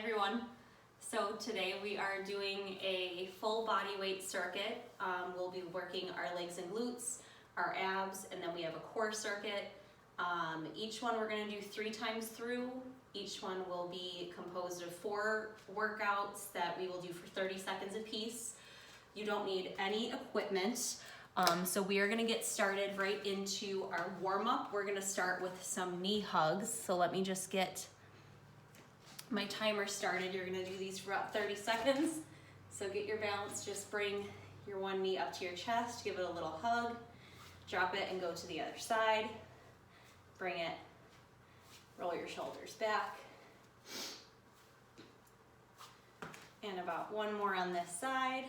everyone. So today we are doing a full body weight circuit. We'll be working our legs and glutes, our abs, and then we have a core circuit. Each one we're going to do 3 times through. Each one will be composed of 4 workouts that we will do for 30 seconds apiece. You don't need any equipment. So we are going to get started right into our warm-up. We're going to start with some knee hugs. So let me just get my timer started. You're going to do these for about 30 seconds. So get your balance, just bring your one knee up to your chest, give it a little hug, drop it and go to the other side. Bring it, roll your shoulders back. And about 1 more on this side.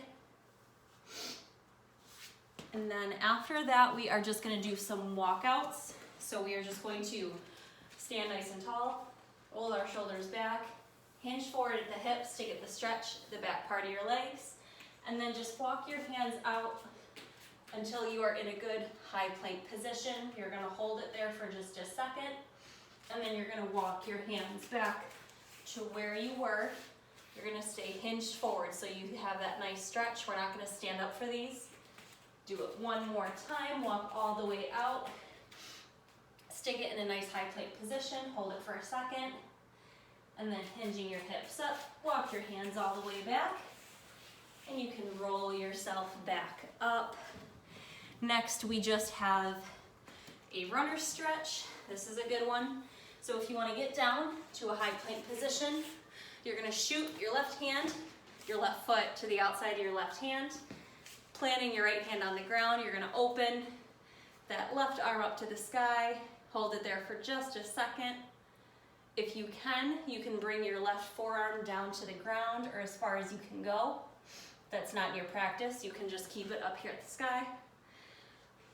And then after that, we are just going to do some walkouts. So we are just going to stand nice and tall, roll our shoulders back, hinge forward at the hips to get the stretch, the back part of your legs, and then just walk your hands out until you are in a good high plank position. You're going to hold it there for just a second, and then you're going to walk your hands back to where you were. You're going to stay hinged forward so you have that nice stretch. We're not going to stand up for these. Do it 1 more time, walk all the way out. Stick it in a nice high plank position, hold it for a second, and then hinging your hips up, walk your hands all the way back, and you can roll yourself back up. Next, we just have a runner stretch. This is a good one. So if you want to get down to a high plank position, you're going to shoot your left hand, your left foot to the outside of your left hand, planting your right hand on the ground. You're going to open that left arm up to the sky, hold it there for just a second. If you can bring your left forearm down to the ground or as far as you can go. If that's not your practice, you can just keep it up here at the sky.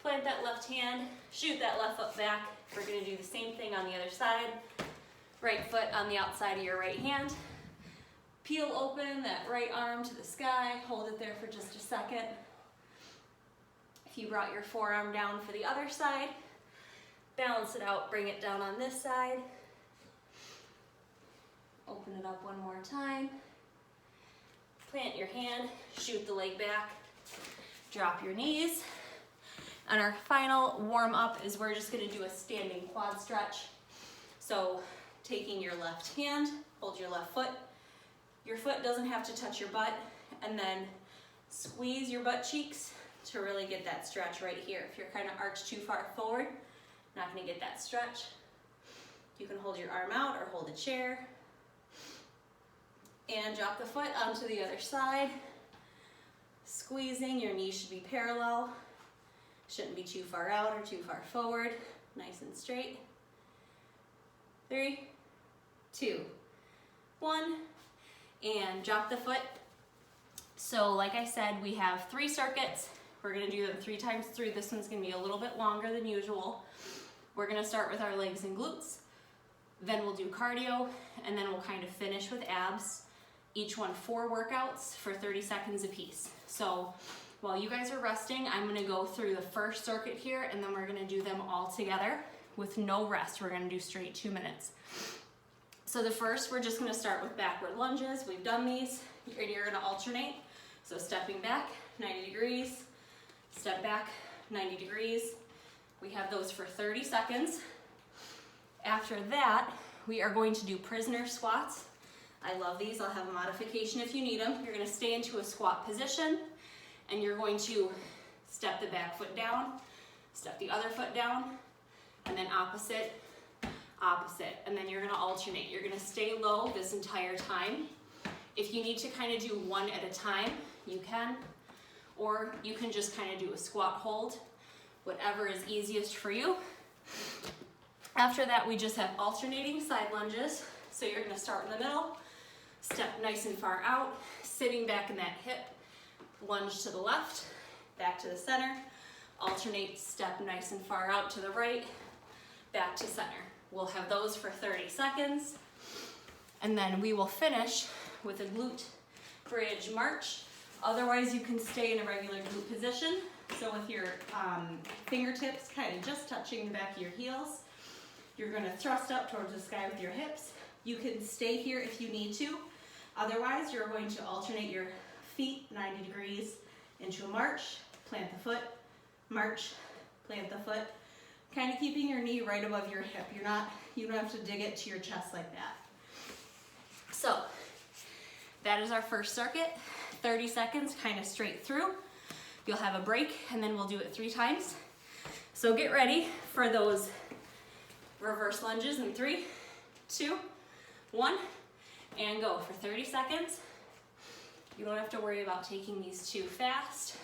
Plant that left hand, shoot that left foot back. We're going to do the same thing on the other side. Right foot on the outside of your right hand. Peel open that right arm to the sky, hold it there for just a second. If you brought your forearm down for the other side, balance it out, bring it down on this side. Open it up 1 more time. Plant your hand, shoot the leg back, drop your knees. And our final warm up is we're just going to do a standing quad stretch. So taking your left hand, hold your left foot. Your foot doesn't have to touch your butt, and then squeeze your butt cheeks to really get that stretch right here. If you're kind of arched too far forward, not going to get that stretch. You can hold your arm out or hold a chair. And drop the foot onto the other side. Squeezing, your knees should be parallel. Shouldn't be too far out or too far forward. Nice and straight. 3, 2, 1. And drop the foot. So like I said, we have 3 circuits. We're going to do them 3 times through. This one's going to be a little bit longer than usual. We're going to start with our legs and glutes. Then we'll do cardio, and then we'll kind of finish with abs. Each one 4 workouts for 30 seconds apiece. So while you guys are resting, I'm going to go through the first circuit here, and then we're going to do them all together with no rest. We're going to do straight 2 minutes. So the first, we're just going to start with backward lunges. We've done these. You're going to alternate. So stepping back 90 degrees, step back 90 degrees. We have those for 30 seconds. After that, we are going to do prisoner squats. I love these. I'll have a modification if you need them. You're going to stay into a squat position, and you're going to step the back foot down, step the other foot down, and then opposite, and then you're going to alternate. You're going to stay low this entire time. If you need to kind of do 1 at a time, you can, or you can just kind of do a squat hold, whatever is easiest for you. After that, we just have alternating side lunges. So you're going to start in the middle, step nice and far out, sitting back in that hip, lunge to the left, back to the center, alternate, step nice and far out to the right, back to center. We'll have those for 30 seconds, and then we will finish with a glute bridge march. Otherwise, you can stay in a regular glute position. So with your fingertips kind of just touching the back of your heels, you're going to thrust up towards the sky with your hips. You can stay here if you need to. Otherwise, you're going to alternate your feet 90 degrees into a march, plant the foot, march, plant the foot, kind of keeping your knee right above your hip. You don't have to dig it to your chest like that. So that is our first circuit, 30 seconds, kind of straight through. You'll have a break, and then we'll do it 3 times. So get ready for those reverse lunges in 3, 2, 1, and go for 30 seconds. You don't have to worry about taking these too fast.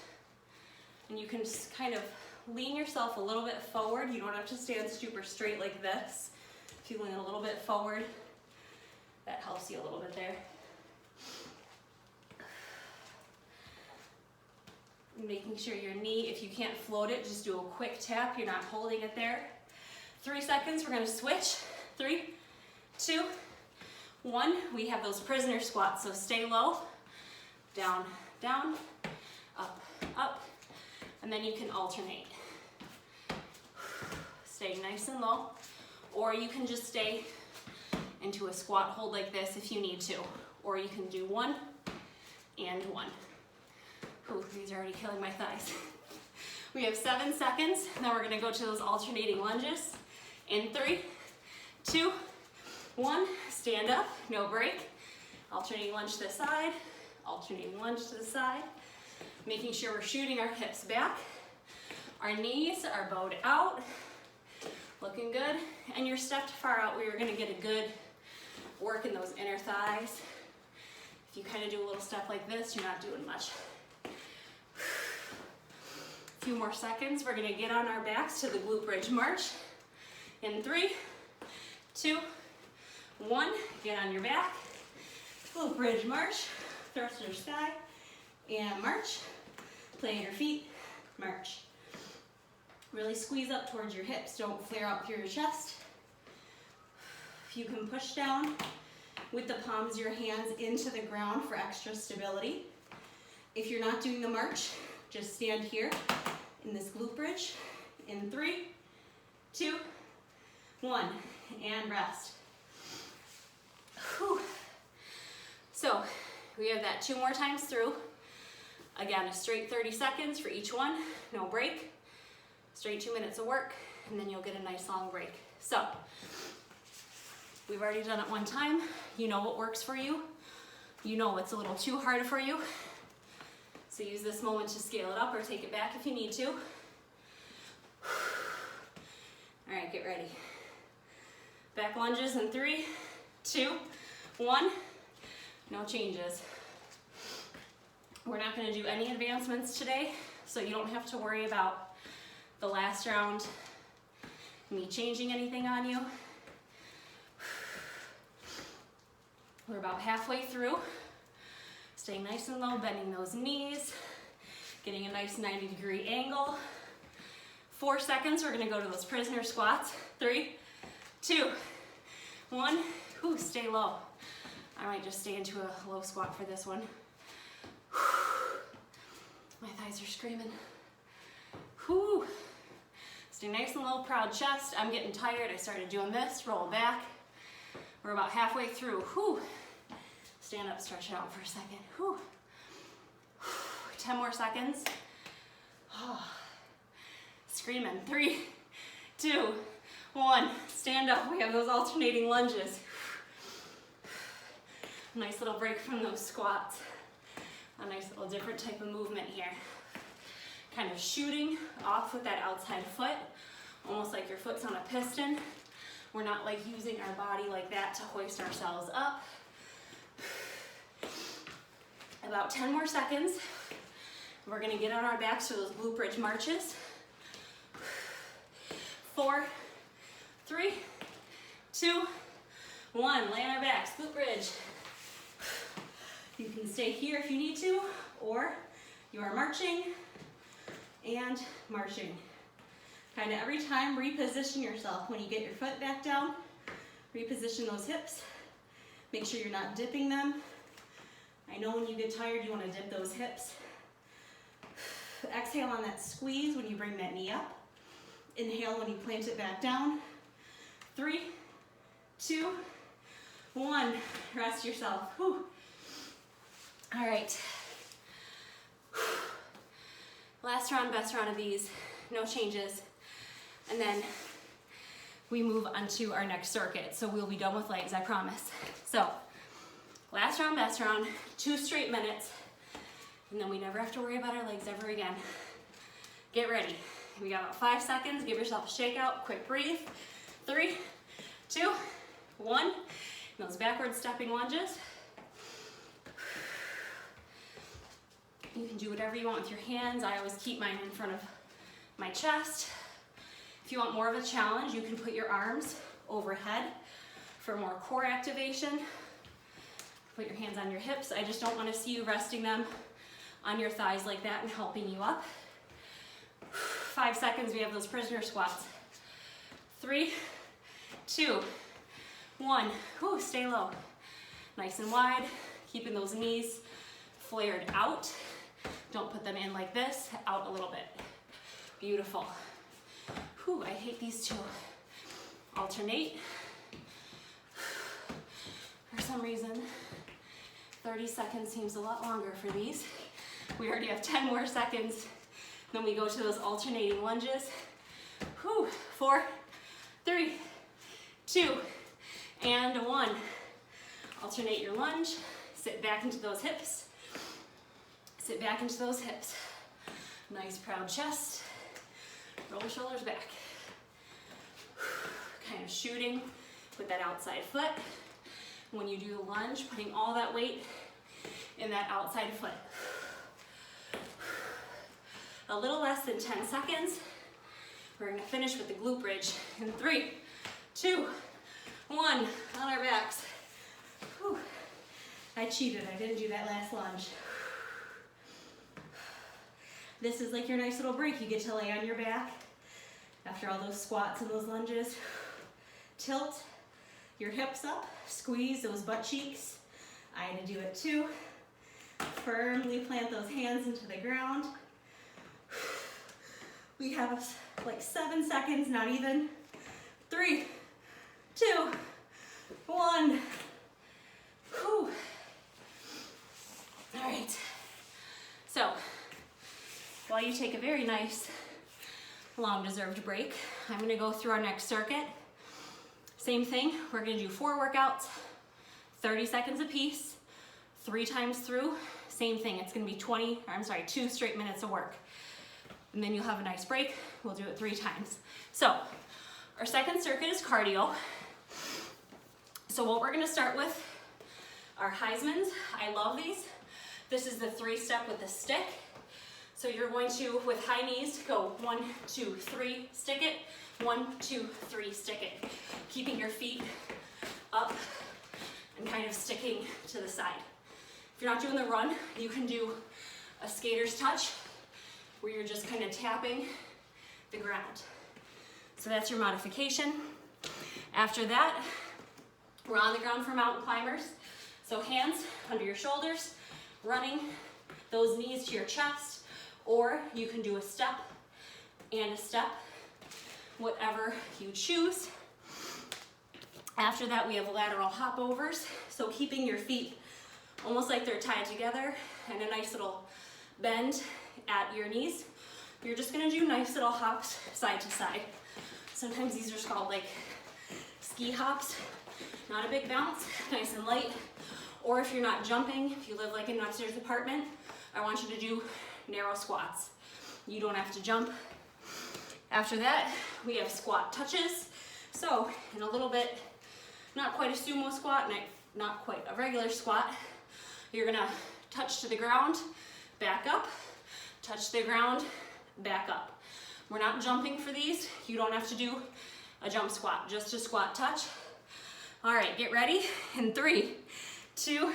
And you can just kind of lean yourself a little bit forward. You don't have to stand super straight like this. If you lean a little bit forward, that helps you a little bit there. Making sure your knee, if you can't float it, just do a quick tap. You're not holding it there. 3 seconds, we're gonna switch. 3, 2, 1. We have those prisoner squats, so stay low. Down, down, up, up. And then you can alternate. Stay nice and low. Or you can just stay into a squat hold like this if you need to. Or you can do 1 and 1. Ooh, these are already killing my thighs. We have 7 seconds. Now we're gonna go to those alternating lunges. In 3, 2, 1. Stand up, no break. Alternating lunge to the side, alternating lunge to the side. Making sure we're shooting our hips back. Our knees are bowed out. Looking good. And you're stepped far out where you're gonna get a good work in those inner thighs. If you kind of do a little step like this, you're not doing much. A few more seconds. We're gonna get on our backs to the glute bridge march. In 3, 2, 1. Get on your back. Glute bridge march. Thruster sky. And march. Plant your feet. March. Really squeeze up towards your hips. Don't flare out through your chest. If you can push down with the palms of your hands into the ground for extra stability. If you're not doing the march, just stand here in this glute bridge. In 3, 2, 1, and rest. Whew. So we have that 2 more times through. Again, a straight 30 seconds for each one, no break. Straight 2 minutes of work, and then you'll get a nice long break. So we've already done it 1 time. You know what works for you. You know what's a little too hard for you. So use this moment to scale it up or take it back if you need to. All right, get ready. Back lunges in 3, 2, 1. No changes. We're not going to do any advancements today, so you don't have to worry about the last round me changing anything on you. We're about halfway through. Staying nice and low, bending those knees, getting a nice 90-degree angle. 4 seconds, we're gonna go to those prisoner squats. 3, 2, 1. Ooh, stay low. I might just stay into a low squat for this one. My thighs are screaming. Whew. Stay nice and low, proud chest. I'm getting tired. I started doing this, roll back. We're about halfway through. Whew. Stand up, stretch it out for a second. Whew. 10 more seconds. Oh. Screaming. 3, 2, 1. Stand up. We have those alternating lunges. Nice little break from those squats. A nice little different type of movement here. Kind of shooting off with that outside foot, almost like your foot's on a piston. We're not like using our body like that to hoist ourselves up. About 10 more seconds. We're gonna get on our backs for those glute bridge marches. 4, 3, 2, 1. Lay on our backs, glute bridge. You can stay here if you need to, or you are marching and marching. Kind of every time reposition yourself. When you get your foot back down, reposition those hips. Make sure you're not dipping them. I know when you get tired, you want to dip those hips. Exhale on that squeeze when you bring that knee up. Inhale when you plant it back down. 3, 2, 1. Rest yourself. Whew. All right. Last round, best round of these. No changes. And then we move on to our next circuit. So we'll be done with legs, I promise. So last round, best round, 2 straight minutes. And then we never have to worry about our legs ever again. Get ready. We got about 5 seconds. Give yourself a shakeout. Quick breathe. 3, 2, 1. Those backward stepping lunges. You can do whatever you want with your hands. I always keep mine in front of my chest. If you want more of a challenge, you can put your arms overhead for more core activation. Put your hands on your hips. I just don't want to see you resting them on your thighs like that and helping you up. 5 seconds, we have those prisoner squats. 3, 2, 1. Whew, stay low. Nice and wide, keeping those knees flared out. Don't put them in like this, out a little bit. Beautiful. Whew, I hate these two. Alternate. For some reason, 30 seconds seems a lot longer for these. We already have 10 more seconds. Then we go to those alternating lunges. Whew, 4, 3, 2, and 1. Alternate your lunge. Sit back into those hips. Sit back into those hips. Nice proud chest. Roll the shoulders back. Kind of shooting with that outside foot. When you do the lunge, putting all that weight in that outside foot. A little less than 10 seconds. We're gonna finish with the glute bridge in 3, 2, 1, on our backs. Whew. I cheated, I didn't do that last lunge. This is like your nice little break. You get to lay on your back after all those squats and those lunges. Tilt your hips up, squeeze those butt cheeks. I had to do it too. Firmly plant those hands into the ground. We have like 7 seconds, not even. 3, 2, 1. Whew. All right. So, while you take a very nice, long-deserved break, I'm gonna go through our next circuit. Same thing, we're gonna do 4 workouts, 30 seconds apiece, 3 times through. Same thing, it's gonna be 2 straight minutes of work. And then you'll have a nice break. We'll do it 3 times. So, our second circuit is cardio. So what we're gonna start with are Heisman's. I love these. This is the 3-step with the stick. So you're going to, with high knees, go 1, 2, 3, stick it. 1, 2, 3, stick it. Keeping your feet up and kind of sticking to the side. If you're not doing the run, you can do a skater's touch where you're just kind of tapping the ground. So that's your modification. After that, we're on the ground for mountain climbers. So hands under your shoulders, running those knees to your chest, or you can do a step and a step, whatever you choose. After that, we have lateral hop overs. So keeping your feet almost like they're tied together and a nice little bend at your knees. You're just gonna do nice little hops side to side. Sometimes these are called like ski hops. Not a big bounce, nice and light. Or if you're not jumping, if you live like in an upstairs apartment, I want you to do narrow squats. You don't have to jump. After that, we have squat touches. So in a little bit, not quite a sumo squat, not quite a regular squat, you're gonna touch to the ground, back up, touch the ground, back up. We're not jumping for these. You don't have to do a jump squat, just a squat touch. All right, get ready. In 3, 2,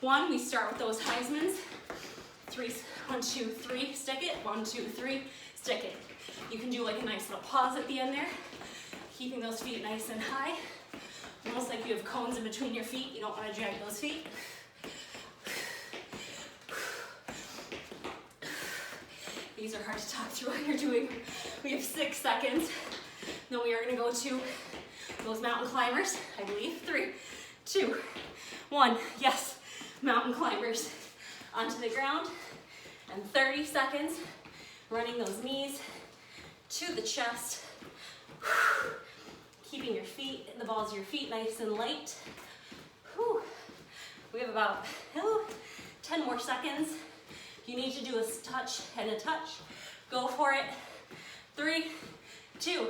1, we start with those Heisman's. 1, 2, 3, stick it. 1, 2, 3, stick it. You can do like a nice little pause at the end there, keeping those feet nice and high. Almost like you have cones in between your feet. You don't want to drag those feet. These are hard to talk through while you're doing. We have 6 seconds. Then we are going to go to those mountain climbers, I believe. 3, 2, 1. Yes, mountain climbers onto the ground. And 30 seconds, running those knees to the chest. Keeping your feet, the balls of your feet nice and light. Whew. We have about 10 more seconds. If you need to do a touch and a touch, go for it. 3, 2,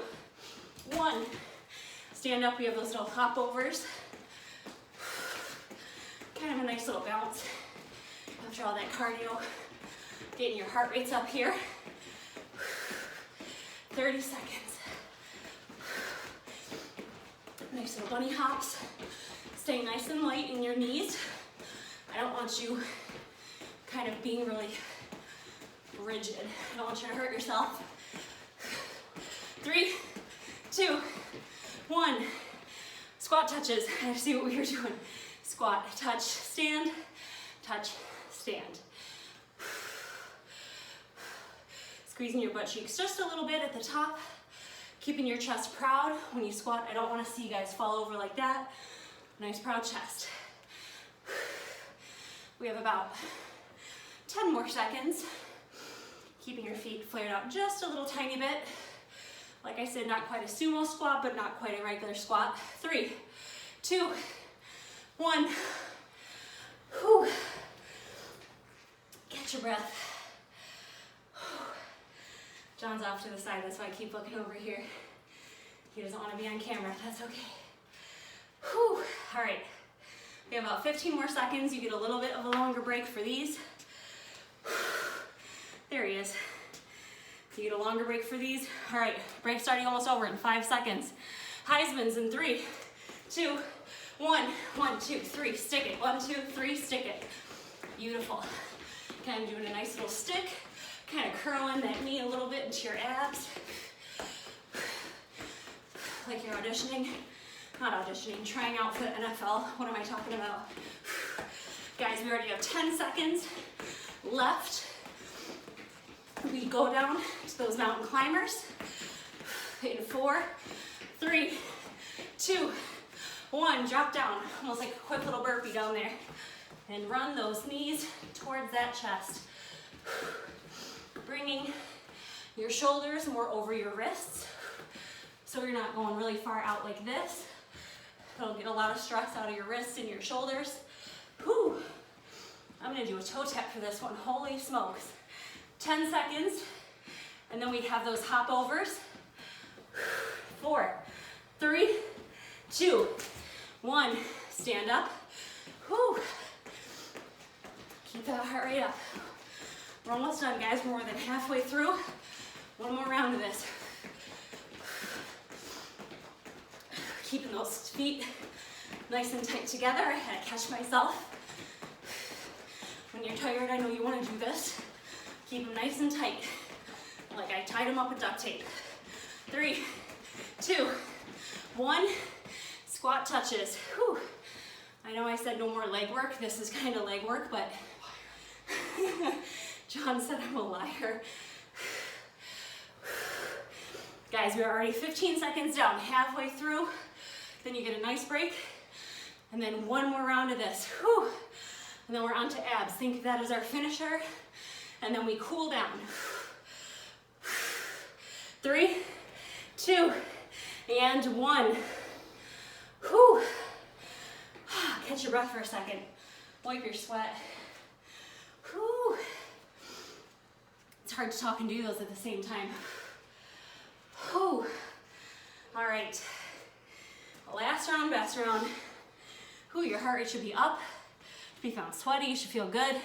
1. Stand up, we have those little hop overs. Kind of a nice little bounce after all that cardio. Getting your heart rates up here. 30 seconds. Nice little bunny hops. Stay nice and light in your knees. I don't want you kind of being really rigid. I don't want you to hurt yourself. 3, 2, 1. Squat touches. I see what we were doing. Squat, touch, stand, touch, stand. Squeezing your butt cheeks just a little bit at the top. Keeping your chest proud. When you squat, I don't want to see you guys fall over like that. Nice proud chest. We have about 10 more seconds. Keeping your feet flared out just a little tiny bit. Like I said, not quite a sumo squat, but not quite a regular squat. 3, 2, 1. Whew. Catch your breath. John's off to the side, that's why I keep looking over here. He doesn't want to be on camera, that's okay. Whew. All right, we have about 15 more seconds. You get a little bit of a longer break for these. There he is. You get a longer break for these. All right, break starting almost over in 5 seconds. Heisman's in 3, 2, 1. 1, 2, 3, stick it. 1, 2, 3, stick it. Beautiful. Kind of doing a nice little stick. Kind of curling that knee a little bit into your abs. Like you're auditioning. Not auditioning, trying out for the NFL. What am I talking about? Guys, we already have 10 seconds left. We go down to those mountain climbers. In 4, 3, 2, 1. Drop down. Almost like a quick little burpee down there. And run those knees towards that chest. Bringing your shoulders more over your wrists. So you're not going really far out like this. It'll get a lot of stress out of your wrists and your shoulders. Whew. I'm gonna do a toe tap for this one. Holy smokes. 10 seconds. And then we have those hop overs. 4, 3, 2, 1. Stand up. Whew. Keep that heart rate up. We're almost done, guys. We're more than halfway through. One more round of this. Keeping those feet nice and tight together. I had to catch myself. When you're tired, I know you want to do this. Keep them nice and tight. Like I tied them up with duct tape. 3, 2, 1. Squat touches. Whew. I know I said no more leg work. This is kind of leg work, but John said I'm a liar. Guys, we're already 15 seconds down, halfway through. Then you get a nice break. And then one more round of this. Whew. And then we're on to abs. Think of that as our finisher. And then we cool down. 3, 2, and 1. Whew. Catch your breath for a second. Wipe your sweat. Whew. It's hard to talk and do those at the same time. Whew. All right. Last round, best round. Whew, your heart rate should be up. If you found sweaty, you should feel good. All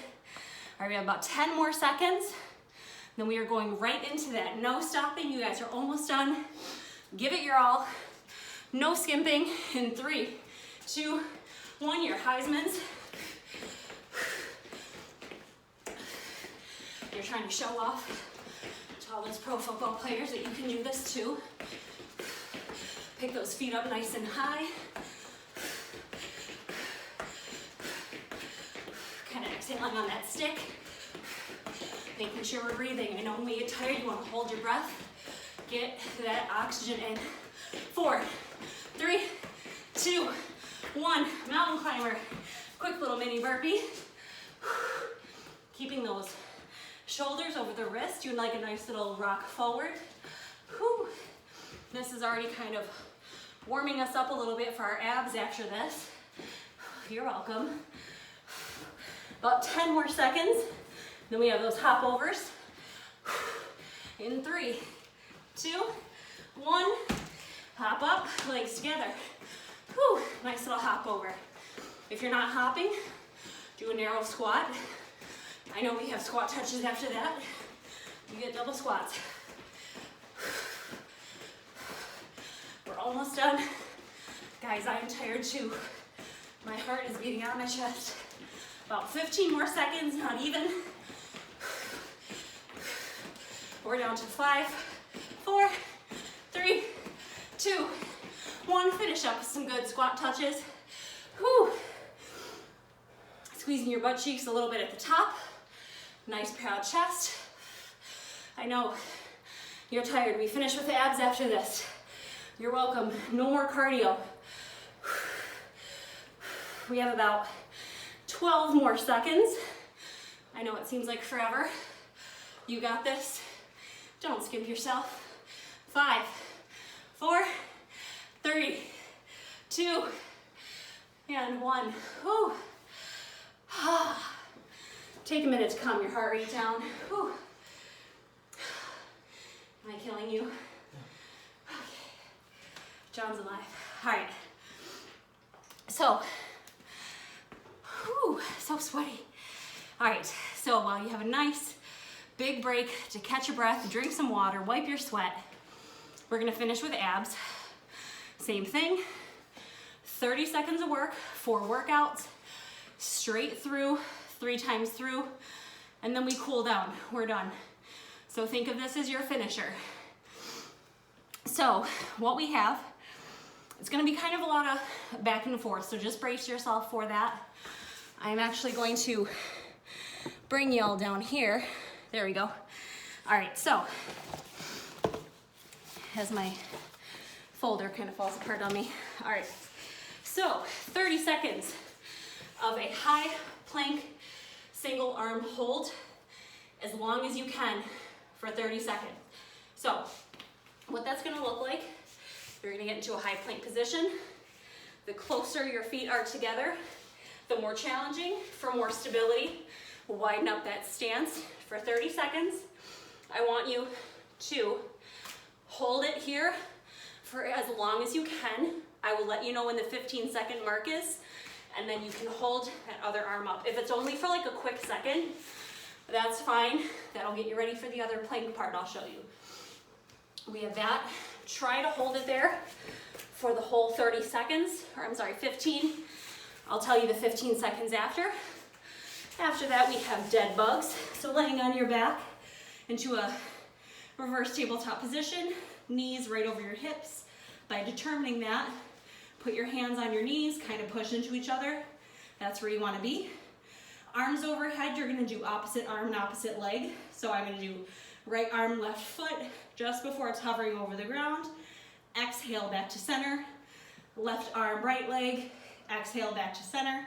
right, we have about 10 more seconds. Then we are going right into that. No stopping. You guys are almost done. Give it your all. No skimping. In 3, 2, 1. Your Heisman's. You're trying to show off to all those pro football players that you can do this too. Pick those feet up nice and high. Kind of exhaling on that stick. Making sure we're breathing. I know when we get tired, you want to hold your breath. Get that oxygen in. 4, 3, 2, 1, mountain climber. Quick little mini burpee. Keeping those shoulders over the wrist, doing like a nice little rock forward. Whew. This is already kind of warming us up a little bit for our abs after this. You're welcome. About 10 more seconds. Then we have those hop overs. In 3, 2, 1. Hop up, legs together. Whew. Nice little hop over. If you're not hopping, do a narrow squat. I know we have squat touches after that. You get double squats. We're almost done. Guys, I am tired too. My heart is beating out of my chest. About 15 more seconds, not even. We're down to 5, 4, 3, 2, 1. Finish up with some good squat touches. Whew. Squeezing your butt cheeks a little bit at the top. Nice proud chest. I know you're tired. We finish with the abs after this. You're welcome. No more cardio. We have about 12 more seconds. I know it seems like forever. You got this. Don't skimp yourself. 5, 4, 3, 2, and 1. Whew. Take a minute to calm your heart rate down. Whew. Am I killing you? Okay. John's alive. All right. So, whew, so sweaty. All right, so while you have a nice big break to catch your breath, drink some water, wipe your sweat, we're gonna finish with abs. Same thing, 30 seconds of work, 4 workouts, straight through, 3 times through, and then we cool down. We're done. So think of this as your finisher. So what we have, it's gonna be kind of a lot of back and forth, so just brace yourself for that. I'm actually going to bring y'all down here. There we go. All right, so as my folder kind of falls apart on me. All right, so 30 seconds of a high plank single arm hold as long as you can for 30 seconds. So what that's gonna look like, you're gonna get into a high plank position. The closer your feet are together, the more challenging. For more stability, we'll widen up that stance for 30 seconds. I want you to hold it here for as long as you can. I will let you know when the 15-second mark is, and then you can hold that other arm up. If it's only for like a quick second, that's fine. That'll get you ready for the other plank part I'll show you. We have that. Try to hold it there for the whole 30 seconds, or I'm sorry, 15. I'll tell you the 15 seconds after. After that, we have dead bugs. So laying on your back into a reverse tabletop position, knees right over your hips. By determining that, put your hands on your knees, kind of push into each other. That's where you want to be. Arms overhead, you're going to do opposite arm and opposite leg. So I'm going to do right arm, left foot, just before it's hovering over the ground. Exhale back to center. Left arm, right leg. Exhale back to center.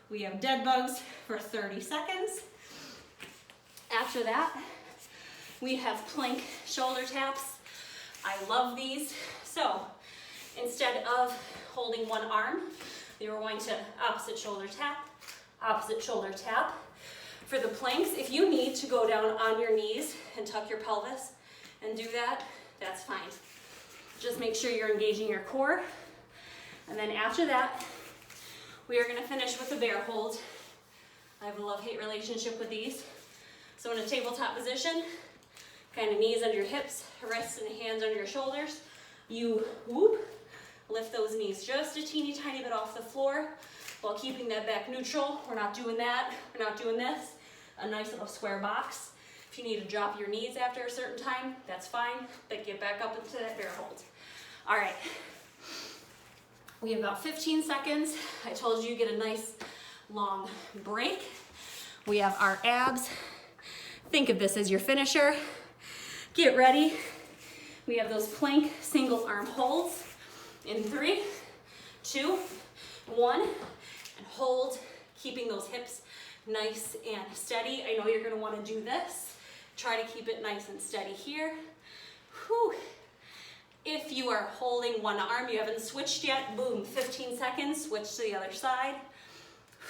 We have dead bugs for 30 seconds. After that, we have plank shoulder taps. I love these. So instead of holding one arm, you're going to opposite shoulder tap, opposite shoulder tap. For the planks, if you need to go down on your knees and tuck your pelvis and do that, that's fine. Just make sure you're engaging your core. And then after that, we are going to finish with a bear hold. I have a love-hate relationship with these. So in a tabletop position, kind of knees under your hips, wrists and hands under your shoulders. You whoop, lift those knees just a teeny tiny bit off the floor while keeping that back neutral. We're not doing that. We're not doing this. A nice little square box. If you need to drop your knees after a certain time, that's fine, but get back up into that bear hold. All right. We have about 15 seconds. I told you get a nice long break. We have our abs. Think of this as your finisher. Get ready. We have those plank single arm holds in 3, 2, 1, and hold, keeping those hips nice and steady. I know you're gonna wanna do this. Try to keep it nice and steady here. Whew. If you are holding one arm, you haven't switched yet, boom, 15 seconds, switch to the other side.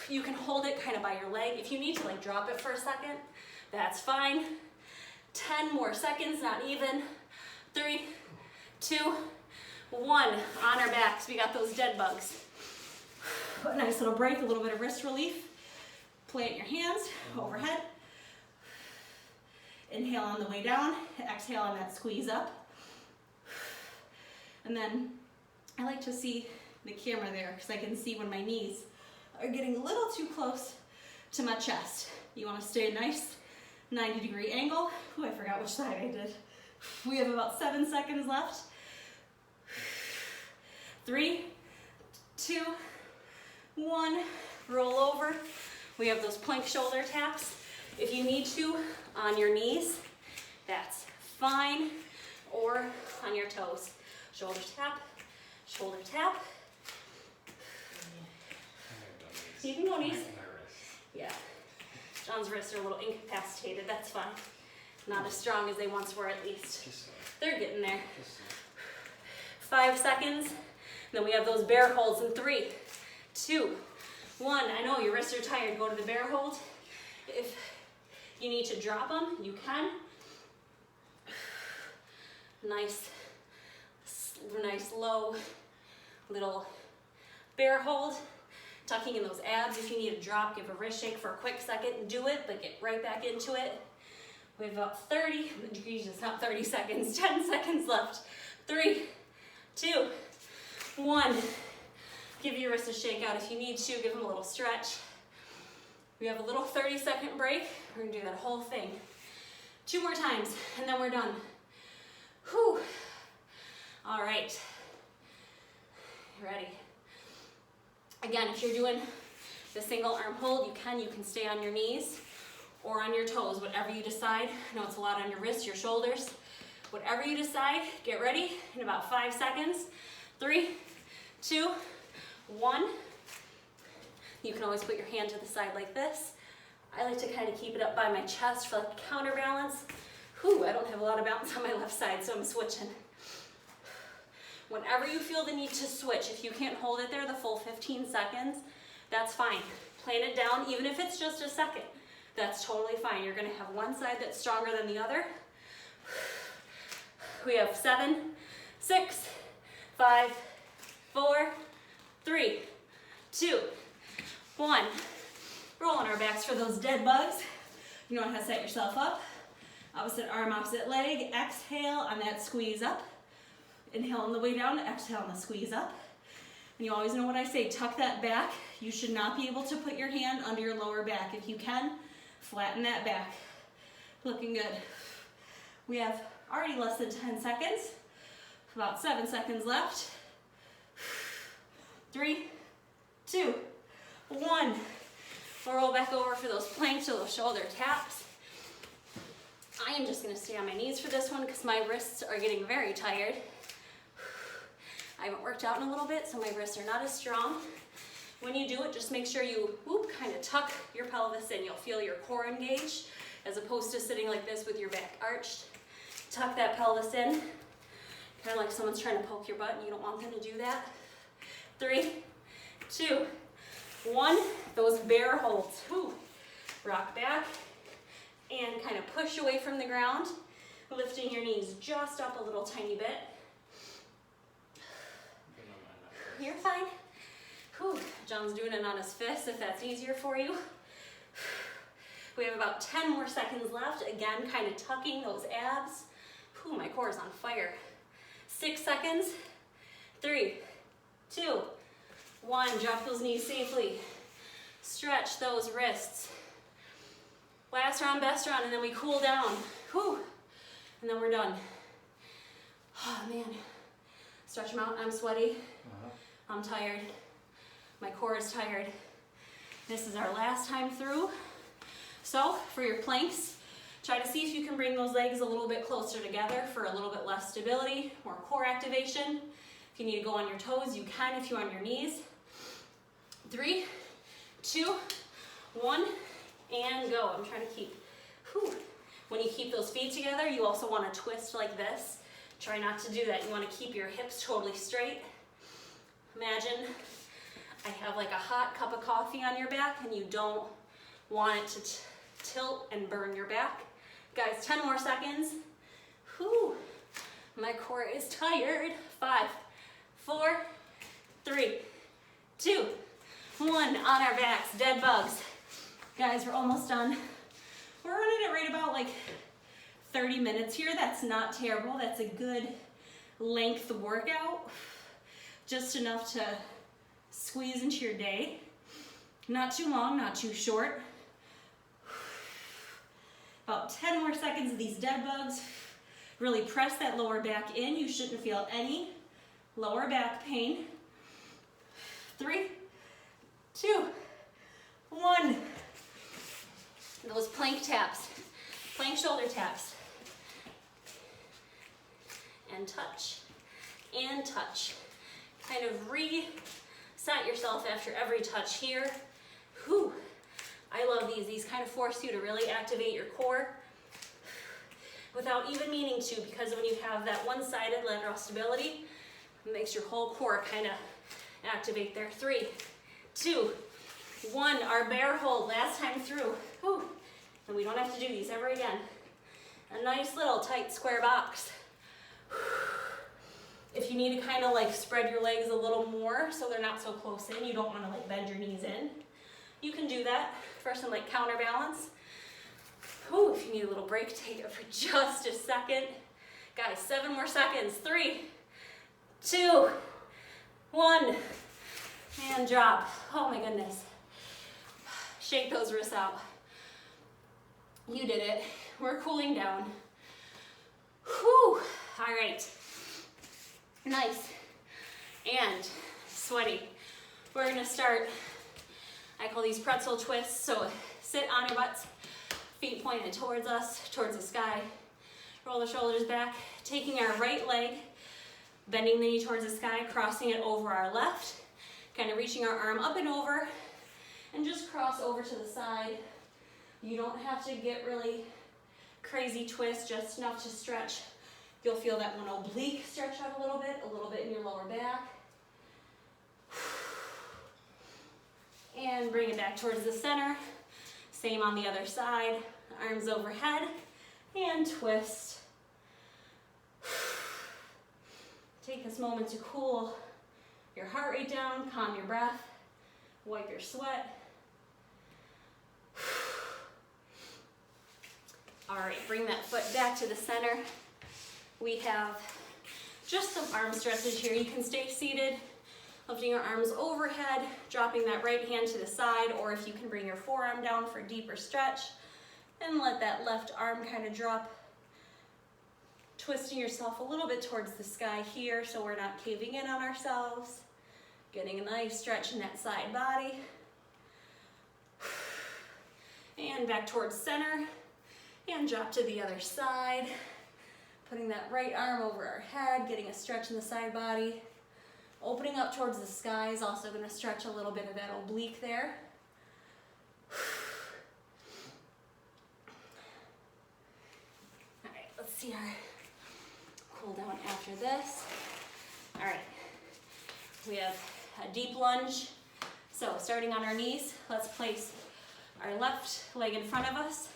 You can hold it kind of by your leg. If you need to like drop it for a second, that's fine. 10 more seconds, not even. 3, 2, 1. On our backs, we got those dead bugs. A nice little break, a little bit of wrist relief. Plant your hands overhead. Inhale on the way down, exhale on that squeeze up. And then I like to see the camera there because I can see when my knees are getting a little too close to my chest. You want to stay a nice 90-degree angle. Ooh, I forgot which side I did. We have about 7 seconds left. 3, 2, 1. Roll over. We have those plank shoulder taps. If you need to, on your knees, that's fine, or on your toes. Shoulder tap, shoulder tap. You can go knees. Yeah. John's wrists are a little incapacitated, that's fine. Not as strong as they once were, at least. They're getting there. 5 seconds. Then we have those bear holds in 3, 2, 1. I know your wrists are tired. Go to the bear hold. If you need to drop them, you can. Nice low little bear hold. Tucking in those abs. If you need a drop, give a wrist shake for a quick second and do it, but get right back into it. We have about 30 seconds, 10 seconds left. 3, 2, 1. Give your wrist a shake out if you need to. Give them a little stretch. We have a little 30-second break. We're gonna do that whole thing 2 more times, and then we're done. Whew. All right. Ready? Again, if you're doing the single arm hold, you can stay on your knees or on your toes, whatever you decide. I know it's a lot on your wrists, your shoulders. Whatever you decide, get ready in about 5 seconds. 3, 2, 1. You can always put your hand to the side like this. I like to kind of keep it up by my chest for like a counterbalance. Whew, I don't have a lot of balance on my left side, so I'm switching. Whenever you feel the need to switch, if you can't hold it there the full 15 seconds, that's fine. Plan it down, even if it's just a second. That's totally fine. You're gonna have one side that's stronger than the other. We have 7, 6, 5, 4, 3, 2, 1. Roll on our backs for those dead bugs. You know how to set yourself up. Opposite arm, opposite leg. Exhale on that squeeze up. Inhale on the way down, exhale on the squeeze up. And you always know what I say, tuck that back. You should not be able to put your hand under your lower back. If you can, flatten that back. Looking good. We have already less than 10 seconds. About 7 seconds left. 3, 2, 1. We'll roll back over for those planks or those shoulder taps. I am just gonna stay on my knees for this one because my wrists are getting very tired. I haven't worked out in a little bit, so my wrists are not as strong. When you do it, just make sure you kind of tuck your pelvis in. You'll feel your core engaged as opposed to sitting like this with your back arched. Tuck that pelvis in, kind of like someone's trying to poke your butt and you don't want them to do that. 3, 2, 1. Those bear holds. Rock back and kind of push away from the ground, lifting your knees just up a little tiny bit. You're fine. John's doing it on his fists if that's easier for you. We have about 10 more seconds left. Again, kind of tucking those abs. My core is on fire. 6 seconds. 3, 2, 1. Drop those knees safely. Stretch those wrists. Last round, best round, and then we cool down. And then we're done. Oh man. Stretch them out. I'm sweaty. I'm tired. My core is tired. This is our last time through. So for your planks, try to see if you can bring those legs a little bit closer together for a little bit less stability, more core activation. If you need to go on your toes, you can if you're on your knees. 3, 2, 1, and go. I'm trying to keep, when you keep those feet together, you also want to twist like this. Try not to do that. You want to keep your hips totally straight. Imagine I have like a hot cup of coffee on your back and you don't want it to tilt and burn your back. Guys, 10 more seconds. Whew. My core is tired. 5, 4, 3, 2, 1. On our backs, dead bugs. Guys, we're almost done. We're running it right about like 30 minutes here. That's not terrible. That's a good length workout. Just enough to squeeze into your day. Not too long, not too short. About 10 more seconds of these dead bugs. Really press that lower back in. You shouldn't feel any lower back pain. 3, 2, 1. Those plank taps, plank shoulder taps. And touch, and touch. Kind of reset yourself after every touch here. Whew. I love these. These kind of force you to really activate your core without even meaning to, because when you have that one-sided lateral stability, it makes your whole core kind of activate there. 3, 2, 1. Our bear hold, last time through. Whew. And we don't have to do these ever again. A nice little tight square box. If you need to kind of like spread your legs a little more so they're not so close in, you don't want to like bend your knees in, you can do that for some like counterbalance. Ooh, if you need a little break, take it for just a second. Guys, 7 more seconds. 3, 2, 1, and drop. Oh my goodness. Shake those wrists out. You did it. We're cooling down. Whew. All right. Nice and sweaty. We're gonna start, I call these pretzel twists. So sit on your butts, feet pointed towards us, towards the sky. Roll the shoulders back, taking our right leg, bending the knee towards the sky, crossing it over our left, kind of reaching our arm up and over, and just cross over to the side. You don't have to get really crazy twist, just enough to stretch. You'll feel that one oblique stretch out a little bit in your lower back. And bring it back towards the center. Same on the other side. Arms overhead and twist. Take this moment to cool your heart rate down, calm your breath, wipe your sweat. All right, bring that foot back to the center. We have just some arm stretches here. You can stay seated, lifting your arms overhead, dropping that right hand to the side, or if you can bring your forearm down for a deeper stretch, and let that left arm kind of drop, twisting yourself a little bit towards the sky here so we're not caving in on ourselves. Getting a nice stretch in that side body. And back towards center, and drop to the other side. Putting that right arm over our head, getting a stretch in the side body. Opening up towards the sky is also going to stretch a little bit of that oblique there. All right, let's see our cool down after this. All right, we have a deep lunge. So starting on our knees, let's place our left leg in front of us,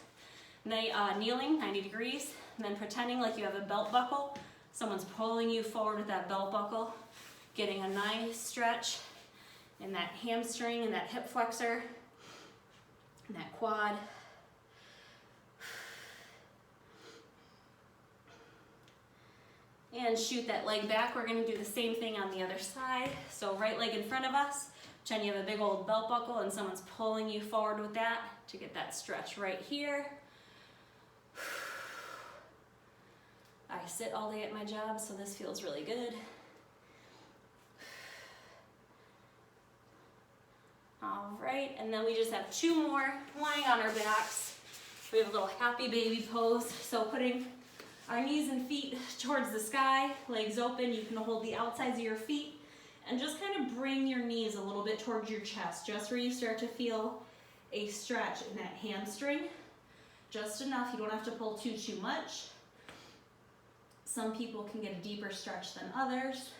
kneeling 90 degrees. And then pretending like you have a belt buckle. Someone's pulling you forward with that belt buckle. Getting a nice stretch in that hamstring and that hip flexor and that quad. And shoot that leg back. We're gonna do the same thing on the other side. So right leg in front of us. Pretend you have a big old belt buckle and someone's pulling you forward with that to get that stretch right here. I sit all day at my job, so this feels really good. All right, and then we just have 2 more lying on our backs. We have a little happy baby pose. So putting our knees and feet towards the sky, legs open. You can hold the outsides of your feet And just kind of bring your knees a little bit towards your chest, just where you start to feel a stretch in that hamstring. Just enough, you don't have to pull too much. Some people can get a deeper stretch than others.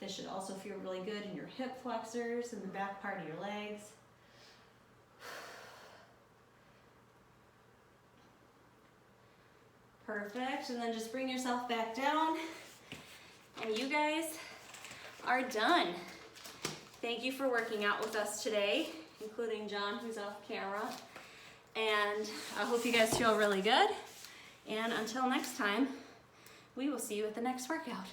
This should also feel really good in your hip flexors and the back part of your legs. Perfect, and then just bring yourself back down. And you guys are done. Thank you for working out with us today, including John, who's off camera. And I hope you guys feel really good. And until next time, we will see you at the next workout.